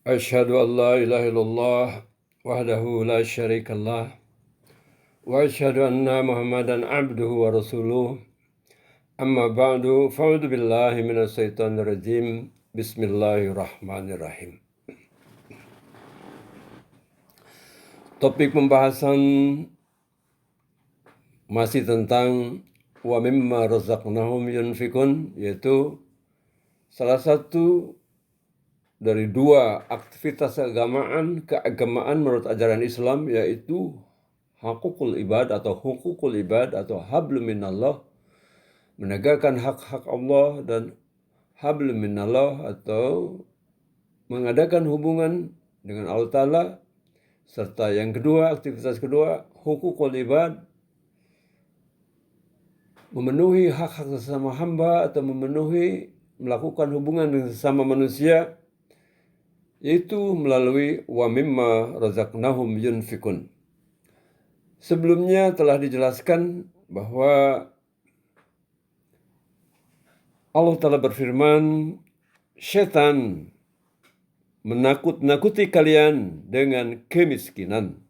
Asyhadu an la ilaha illallah wahdahu la syarikalah wa asyhadu anna Muhammadan abduhu wa rasuluh. Amma ba'du, fa'udzu billahi minas syaitonir rajim. Bismillahirrahmanirrahim. Topik pembahasan masih tentang wa mimma razaqnahum yunfikun, yaitu salah satu dari dua aktivitas keagamaan menurut ajaran Islam, yaitu hukukul ibad atau hablum minallah, menegakkan hak-hak Allah, dan hablum minallah atau mengadakan hubungan dengan Allah Ta'ala. Serta yang kedua, aktivitas kedua, hukukul ibad, memenuhi hak-hak sesama hamba atau melakukan hubungan dengan sesama manusia, yaitu melalui wa mimma razaqnahum yunfikun. Sebelumnya telah dijelaskan bahwa Allah Ta'ala berfirman, setan menakut-nakuti kalian dengan kemiskinan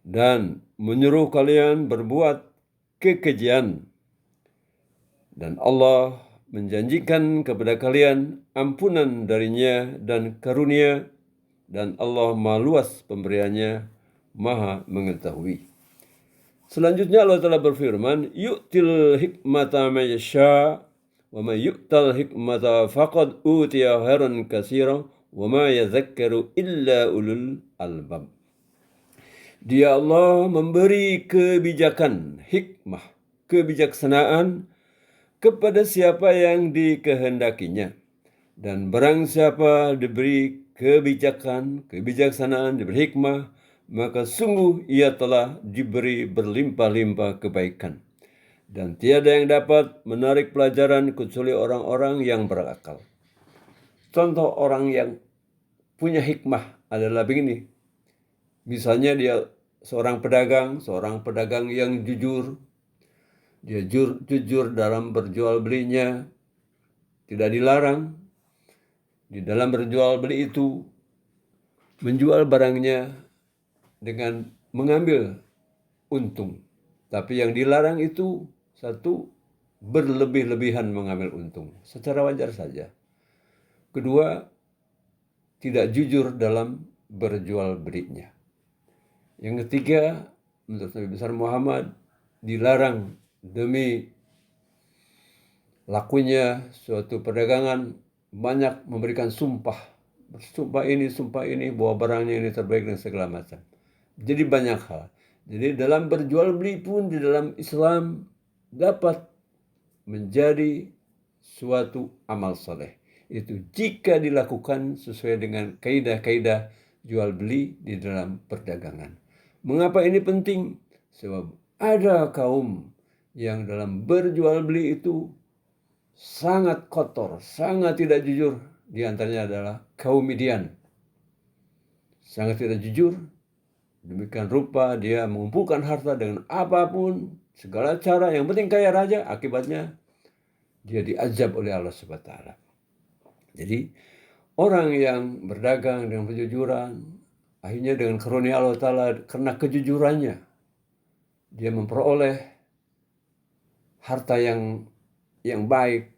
dan menyuruh kalian berbuat kekejian. Dan Allah menjanjikan kepada kalian ampunan darinya dan karunia, dan Allah Maha Luas pemberiannya, Maha mengetahui. Selanjutnya Allah Ta'ala berfirman, yu'til hikmata man yasha wa man yu'tal hikmata faqad utiya khairan katsiran wa ma yadhakkaru illa ulul albab. Dia Allah memberi kebijakan, hikmah, kebijaksanaan kepada siapa yang dikehendakinya. Dan barang siapa diberi kebijaksanaan, diberi hikmah, maka sungguh ia telah diberi berlimpah-limpah kebaikan. Dan tiada yang dapat menarik pelajaran kecuali orang-orang yang berakal. Contoh orang yang punya hikmah adalah begini. Misalnya dia seorang pedagang yang jujur. Dia jujur dalam berjual belinya, tidak dilarang. Di dalam berjual beli itu, menjual barangnya dengan mengambil untung. Tapi yang dilarang itu, satu, berlebih-lebihan mengambil untung. Secara wajar saja. Kedua, tidak jujur dalam berjual belinya. Yang ketiga, menurut Nabi besar Muhammad, dilarang demi lakunya suatu perdagangan banyak memberikan sumpah ini bahwa barangnya ini terbaik dan segala macam. Jadi banyak hal. Jadi dalam berjual beli pun di dalam Islam dapat menjadi suatu amal soleh. Itu jika dilakukan sesuai dengan kaidah-kaidah jual beli di dalam perdagangan. Mengapa ini penting? Sebab ada kaum yang dalam berjual beli itu sangat kotor, sangat tidak jujur. Di antaranya adalah kaum Midian. Sangat tidak jujur. Demikian rupa dia mengumpulkan harta dengan apapun, segala cara, yang penting kaya raja. Akibatnya dia diazab oleh Allah SWT. Jadi orang yang berdagang dengan kejujuran, akhirnya dengan karunia Allah Ta'ala, karena kejujurannya, dia memperoleh harta yang baik,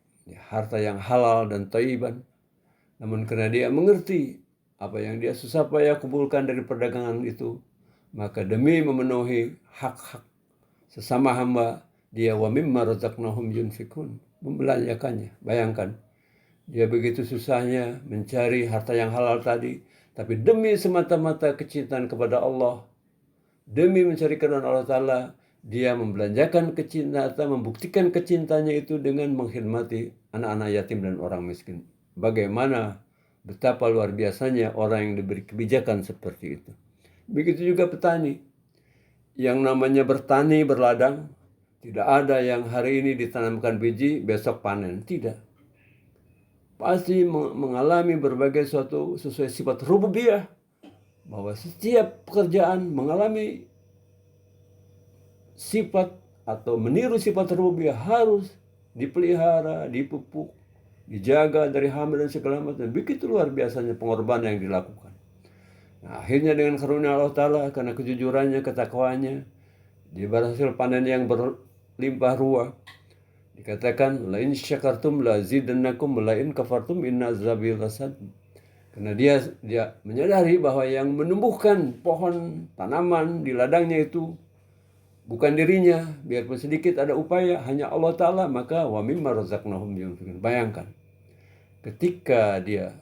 harta yang halal dan thayyiban. Namun karena dia mengerti apa yang dia susah payah kumpulkan dari perdagangan itu, maka demi memenuhi hak-hak sesama hamba, dia wa mimma razaqnahum yunfikun, membelanjakannya. Bayangkan, dia begitu susahnya mencari harta yang halal tadi, tapi demi semata-mata kecintaan kepada Allah, demi mencari keridhaan Allah Ta'ala, dia membelanjakan kecintaan, membuktikan kecintanya itu dengan mengkhidmati anak-anak yatim dan orang miskin. Bagaimana, betapa luar biasanya orang yang diberi kebijakan seperti itu. Begitu juga petani. Yang namanya bertani, berladang, tidak ada yang hari ini ditanamkan biji, besok panen. Tidak. Pasti mengalami berbagai suatu sesuai sifat rububiyah, bahwa setiap pekerjaan mengalami sifat atau meniru sifat rububiyah, harus dipelihara, dipupuk, dijaga dari hama dan segala macam. Begitu luar biasanya pengorbanan yang dilakukan. Nah, akhirnya dengan karunia Allah Ta'ala, karena kejujurannya, ketakwaannya, dia berhasil panen yang berlimpah ruah. Dikatakan, la in syakartum la zidannakum la in kafartum inna azabi lasad. Karena dia menyadari bahwa yang menumbuhkan pohon tanaman di ladangnya itu bukan dirinya, biarpun sedikit ada upaya, hanya Allah Ta'ala, maka wa mimma razaqnahum yunfiqun. Bayangkan, ketika dia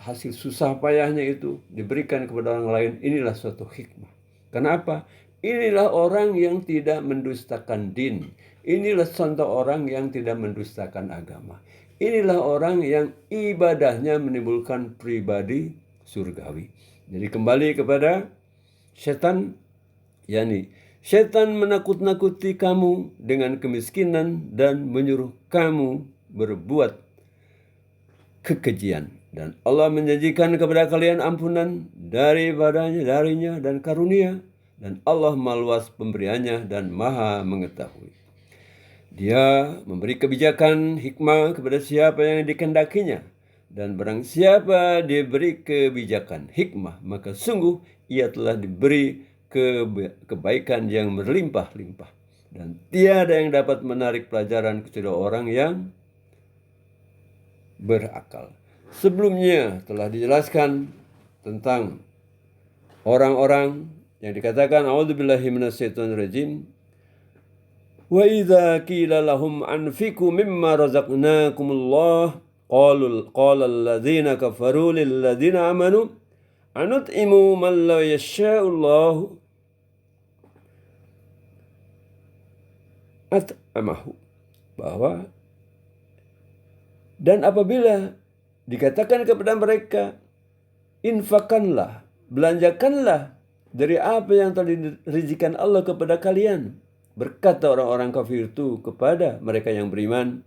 hasil susah payahnya itu diberikan kepada orang lain, inilah suatu hikmah. Kenapa? Inilah orang yang tidak mendustakan din. Inilah contoh orang yang tidak mendustakan agama. Inilah orang yang ibadahnya menimbulkan pribadi surgawi. Jadi kembali kepada setan, yakni setan menakut-nakuti kamu dengan kemiskinan dan menyuruh kamu berbuat kekejian. Dan Allah menjanjikan kepada kalian ampunan darinya dan karunia. Dan Allah maluas pemberiannya dan maha mengetahui. Dia memberi kebijakan hikmah kepada siapa yang dikehendakinya. Dan barang siapa diberi kebijakan hikmah, maka sungguh ia telah diberi kebaikan yang berlimpah-limpah. Dan tiada yang dapat menarik pelajaran kecuali orang yang berakal. Sebelumnya telah dijelaskan tentang orang-orang yang dikatakan a'udzubillahi minasyaitonirrajim. Wa idza qila lahum anfiqu mimma razaqnakumullah qala alladzina kafaru lil ladzina amanu anut'imu man la yasha'ullahu at'amahu. Bahwa dan apabila dikatakan kepada mereka, infakkanlah, belanjakanlah dari apa yang telah dirizikan Allah kepada kalian. Berkata orang-orang kafir itu kepada mereka yang beriman,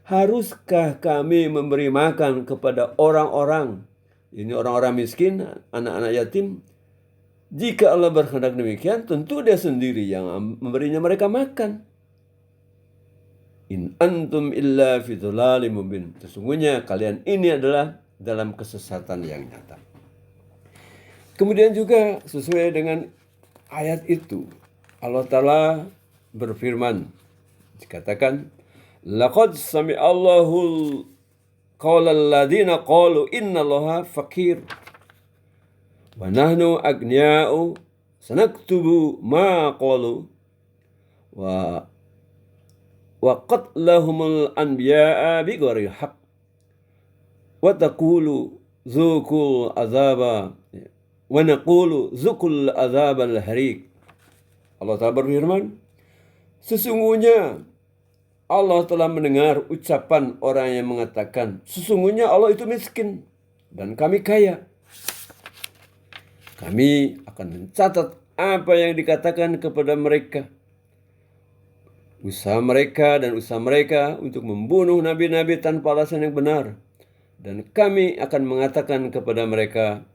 haruskah kami memberi makan kepada orang-orang, ini orang-orang miskin, anak-anak yatim? Jika Allah berkehendak demikian, tentu Dia sendiri yang memberinya mereka makan. In antum illa fi dhalalim mubin. Sesungguhnya kalian ini adalah dalam kesesatan yang nyata. Kemudian juga sesuai dengan ayat itu, Allah Ta'ala berfirman, dikatakan, laqad sami'allahu qawla alladhina qalu innallaha faqir wa nahnu agnia'u sanaktubu ma qalu wa qatlahumul anbiya'a bighairi haqq wa taqulu zuqul azaba wa naqulu zuqul azabal harik. Allah Ta'ala berfirman, sesungguhnya Allah telah mendengar ucapan orang yang mengatakan, sesungguhnya Allah itu miskin dan kami kaya. Kami akan mencatat apa yang dikatakan kepada mereka. Usaha mereka dan usaha mereka untuk membunuh nabi-nabi tanpa alasan yang benar. Dan kami akan mengatakan kepada mereka,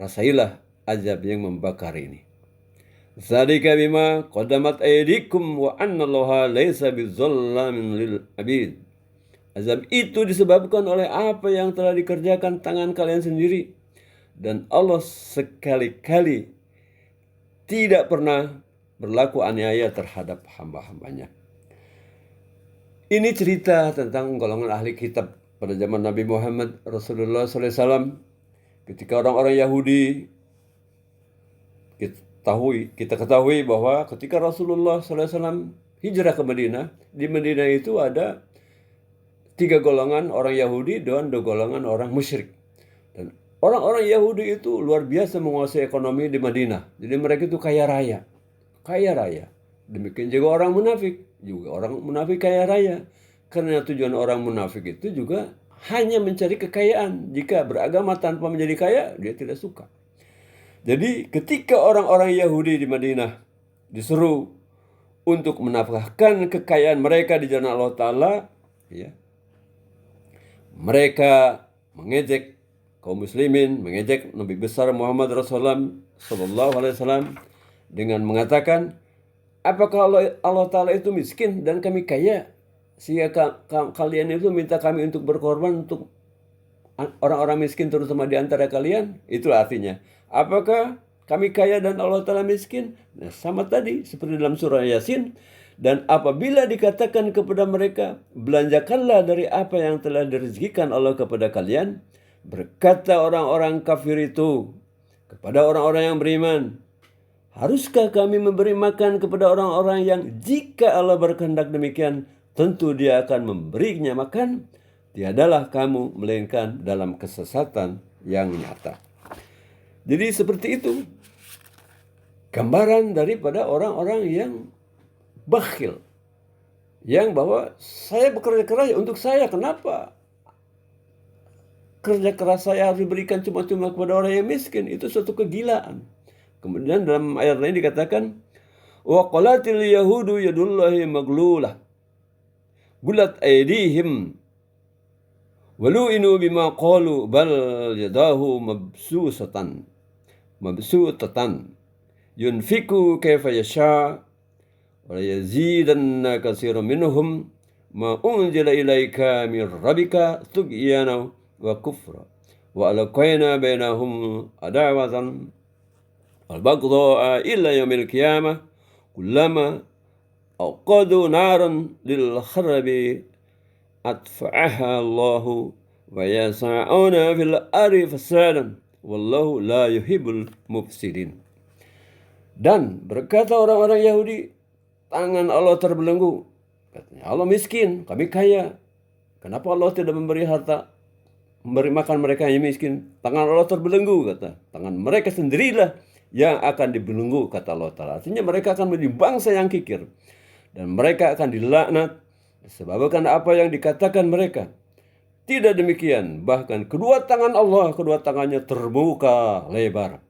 rasailah azab yang membakar ini. Dzalika bima qaddamat aydikum wa annallaha laisa bizzallamin lil abid. Azab itu disebabkan oleh apa yang telah dikerjakan tangan kalian sendiri. Dan Allah sekali-kali tidak pernah berlaku aniaya terhadap hamba-hambanya. Ini cerita tentang golongan ahli kitab pada zaman Nabi Muhammad Rasulullah SAW. Ketika orang-orang Yahudi, kita ketahui bahwa ketika Rasulullah SAW hijrah ke Madinah, di Madinah itu ada 3 golongan orang Yahudi dan 2 golongan orang musyrik. Dan orang-orang Yahudi itu luar biasa menguasai ekonomi di Madinah. Jadi mereka itu kaya raya. Kaya raya. Demikian juga orang munafik. Juga orang munafik kaya raya. Karena tujuan orang munafik itu juga hanya mencari kekayaan. Jika beragama tanpa menjadi kaya, dia tidak suka. Jadi ketika orang-orang Yahudi di Madinah disuruh untuk menafkahkan kekayaan mereka di jalan Allah Ta'ala, ya, mereka mengejek kaum muslimin, mengejek Nabi besar Muhammad Rasulullah SAW dengan mengatakan, apakah Allah Ta'ala itu miskin dan kami kaya? sehingga kalian itu minta kami untuk berkorban untuk orang-orang miskin terutama di antara kalian? Itulah artinya. Apakah kami kaya dan Allah Ta'ala miskin? Nah, sama tadi seperti dalam surah Yasin. Dan apabila dikatakan kepada mereka, belanjakanlah dari apa yang telah direzekikan Allah kepada kalian, berkata orang-orang kafir itu kepada orang-orang yang beriman, haruskah kami memberi makan kepada orang-orang yang jika Allah berkehendak demikian, tentu Dia akan memberinya makan? Tiadalah kamu melainkan dalam kesesatan yang nyata. Jadi seperti itu gambaran daripada orang-orang yang bakhil, yang bahwa saya bekerja keras untuk saya, kenapa kerja keras saya harus diberikan cuma-cuma kepada orang yang miskin? Itu suatu kegilaan. Kemudian dalam ayat lain dikatakan, wa qalatil yahudu yadullahi maglulah gulat aydihim walu'inu bima qalu bal yadahu mabsutatan yunfiku kaifa yasha wa yazidanna katsiran minhum ma unzila ilaika min rabbika tughyana wa kufra wa alqaina bainahum adawatan wal baghdha ila yaumil qiyamah kullama awqadu naran lil kharbi atfa'aha Allahu wa yasa'una fil ardi fasadan wallahu la yuhibbul mufsidin. Dan berkata orang-orang Yahudi, tangan Allah terbelenggu. Katanya, Allah miskin, kami kaya. Kenapa Allah tidak memberi harta, memberi makan mereka yang miskin? Tangan Allah terbelenggu, kata. Tangan mereka sendirilah yang akan dibelenggu, kata Allah Ta'ala. Artinya mereka akan menjadi bangsa yang kikir. Dan mereka akan dilaknat disebabkan apa yang dikatakan mereka. Tidak demikian, bahkan kedua tangan Allah, kedua tangannya terbuka lebar.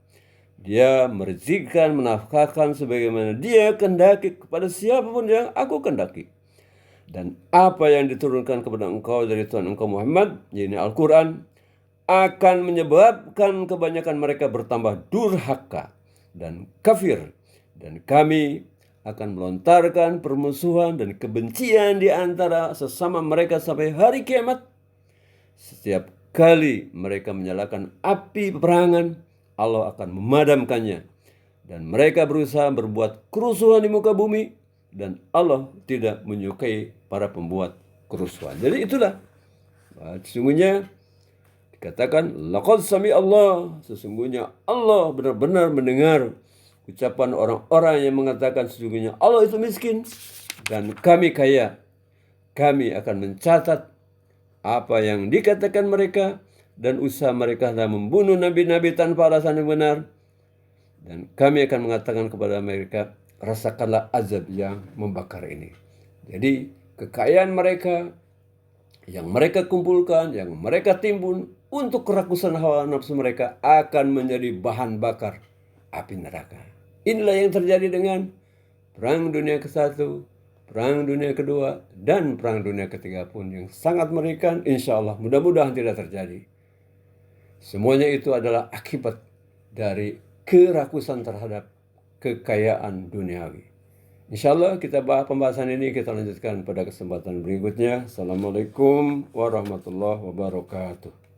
Dia merezekikan, menafkahkan sebagaimana Dia kehendaki kepada siapapun yang Aku kehendaki. Dan apa yang diturunkan kepada engkau dari Tuhan engkau Muhammad, yaitu Al-Quran, akan menyebabkan kebanyakan mereka bertambah durhaka dan kafir. Dan kami akan melontarkan permusuhan dan kebencian di antara sesama mereka sampai hari kiamat. Setiap kali mereka menyalakan api peperangan, Allah akan memadamkannya. Dan mereka berusaha berbuat kerusuhan di muka bumi, dan Allah tidak menyukai para pembuat kerusuhan. Jadi itulah, sesungguhnya dikatakan, laqad sami Allah, sesungguhnya Allah benar-benar mendengar ucapan orang-orang yang mengatakan sesungguhnya Allah itu miskin dan kami kaya. Kami akan mencatat apa yang dikatakan mereka dan usaha mereka dalam membunuh nabi-nabi tanpa alasan yang benar. Dan kami akan mengatakan kepada mereka, rasakanlah azab yang membakar ini. Jadi kekayaan mereka yang mereka kumpulkan, yang mereka timbun untuk kerakusan hawa nafsu mereka akan menjadi bahan bakar api neraka. Inilah yang terjadi dengan Perang Dunia ke-1, Perang Dunia ke-2, dan Perang Dunia ke-3 pun yang sangat mengerikan. Insya Allah mudah-mudahan tidak terjadi. Semuanya itu adalah akibat dari kerakusan terhadap kekayaan duniawi. Insya Allah kita bahas pembahasan ini, kita lanjutkan pada kesempatan berikutnya. Assalamualaikum warahmatullahi wabarakatuh.